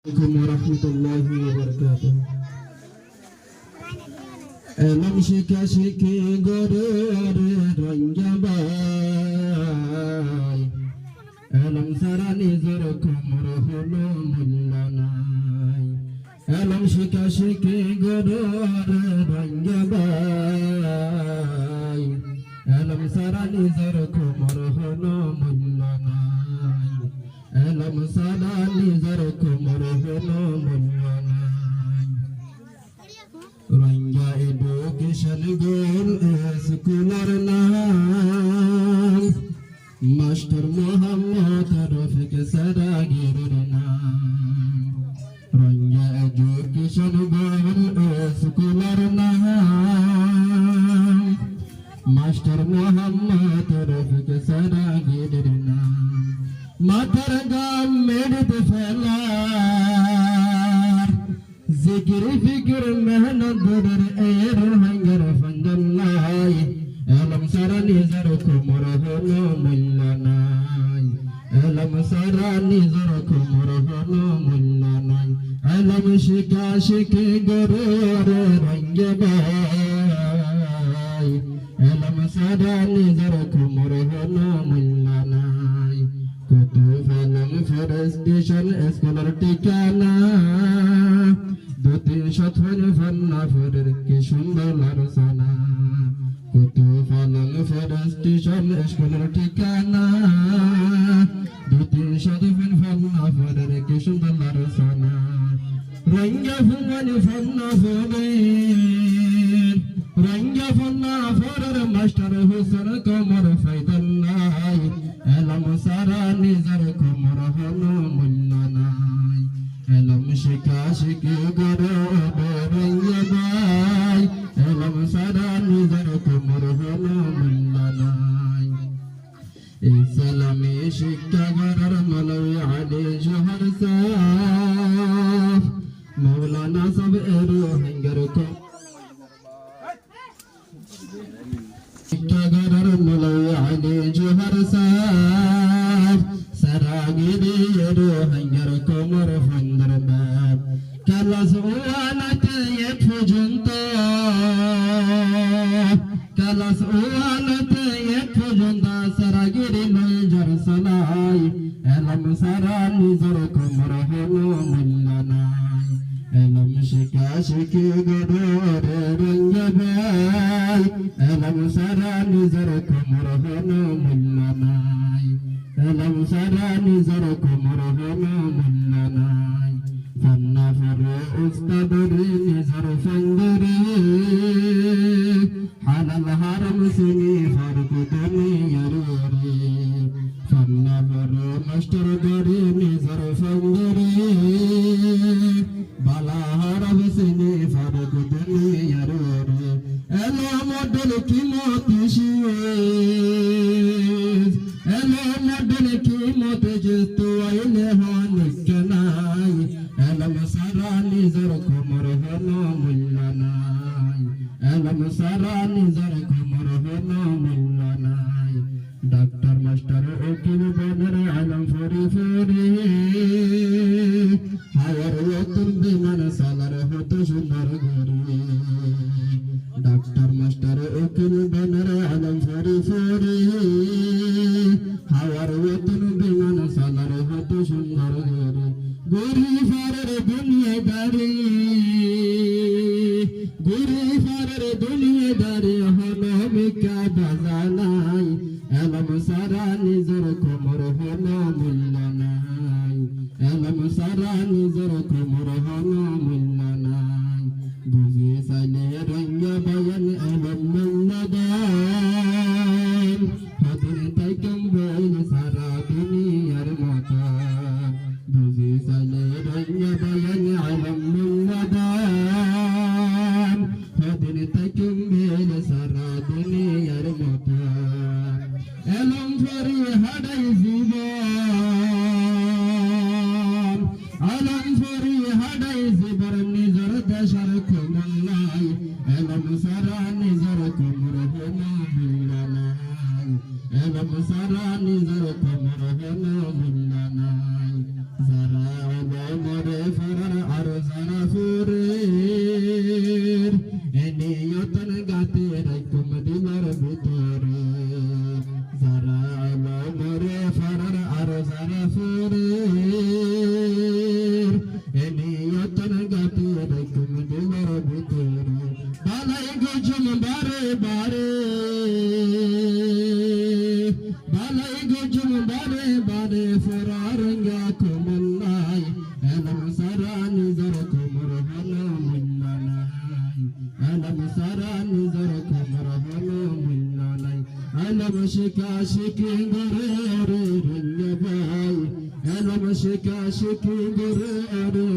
عليكم ورحمة الله وبركاته. Elam shika shiki gore ranjabai. Elam sarani zarakum rahulu mullanai. Elam shika shiki gore ranjabai. Elam sarani zarakum rahulu mullanai. Elam sarani zarakum rahulu mullanai. Ranja education goal scholar life. Master Muhammad Rafiq Sadagir naam. Ranja education goal scholar life. Master Muhammad Rafiq Sadagir naam. Matargam made the falar. Zikr fikr mehnat dur air hangar fandallai. Alam sarani zarakum rahulu mullanai. Alam sarani zarakum rahulu mullanai. Alam shika shiki gurur ranjabai. Alam sarani zarakum rahulu mullanai. Kutub alam forestation scholar tikana. দুতিন শতফল ফান্না ফরের কি সুন্দর লারসানা Qutub Alam forestation স্কুলের ঠিকানা দুতিন শতফল ফান্না ফরের কি সুন্দর লারসানা Ranga ফুমানি ফান্না ফরের Ranga ফান্না ফরের master Hussain কমর ফাইদাল্লাহ এলম সারা নিজর কমর হলো মুল্লানাই এলম শিকা শিকি গরো রঙ্গবাই এলম সারা নিজর কমর হলো মুল্লানাই ইসলামী শিক্ষা গরর মলবি আলী জোহর সাফ মৌলানা সব এরো হাঙ্গার কো শিক্ষা গরর মলবি আলী জোহর সাফ সারাগিরি এরো হাঙ্গার কোমর ফন্দর বাপ কালাস ওয়ানাতে এক পর্যন্ত কালাস ওয়ানাতে এক পর্যন্ত সারাগিরি লয় জর সালাই এলম সারা নিজর কোমর হলো মুল্লানাই এলম শিকা শিকি গরর রঙ্গবাই এলম সারা নিজর কোমর হলো মুল্লানাই এলম সারা নিজর কোমর হলো মুল্লানাই ফান্না ফরে উস্তাদরে নিজর ফন্দরে হালাল হারাম সিনি ফারক দুনিয়ার রে ফান্না ফরে মাস্টার দরে নিজর ফন্দরে বালা হারাম সিনি ফারক দুনিয়ার রে এলো মডেল কি মতিশিস এলো মডেল কি মতিশিস তো আইলে হনিকনাই এলম সারা নিজর কোমর হলো মুল্লানাই এলম সারা নিজর কোমর হলো মুল্লানাই ডাক্তার মাস্টার উকিল বনের আলম ফরি ফরি হায়ার ওতুন বিমান সালার হতো সুন্দর ঘরে ডাক্তার মাস্টার উকিল বনের আলম ফরি ফরি হায়ার ওতুন বিমান সালার হতো সুন্দর ঘরে গরিফারের দুনিয়াদারি গরিফারের দুনিয়াদারি হলো মিকা বাজানাই এলম সারা নিজর কোমর হলো মুল্লানাই এলম সারা নিজর কোমর হলো মুল্লানাই বুঝে সাইলে রঙ্গা বায়ান এলম মুল্লাদান হদিন তাই কম্বল সারা দুনিয়ার মাতা বুঝে সাইলে রঙ্গা বায়ান এলম মুল্লাদান হদিন তাই কম্বল সারা দুনিয়ার মাতা এলম ফরি হাডাই জীবন আলম ফরি হাডাই জীবন নিজর দেশার কমলাই এলম সারা নিজর কোমর হলো মুল্লানাই এলম সারা নিজর কোমর হলো মুল্লানাই যারা এলম রে শিকা শিকি গরে রে রঙ্গে ভাই এলম শিকা শিকি গরে রে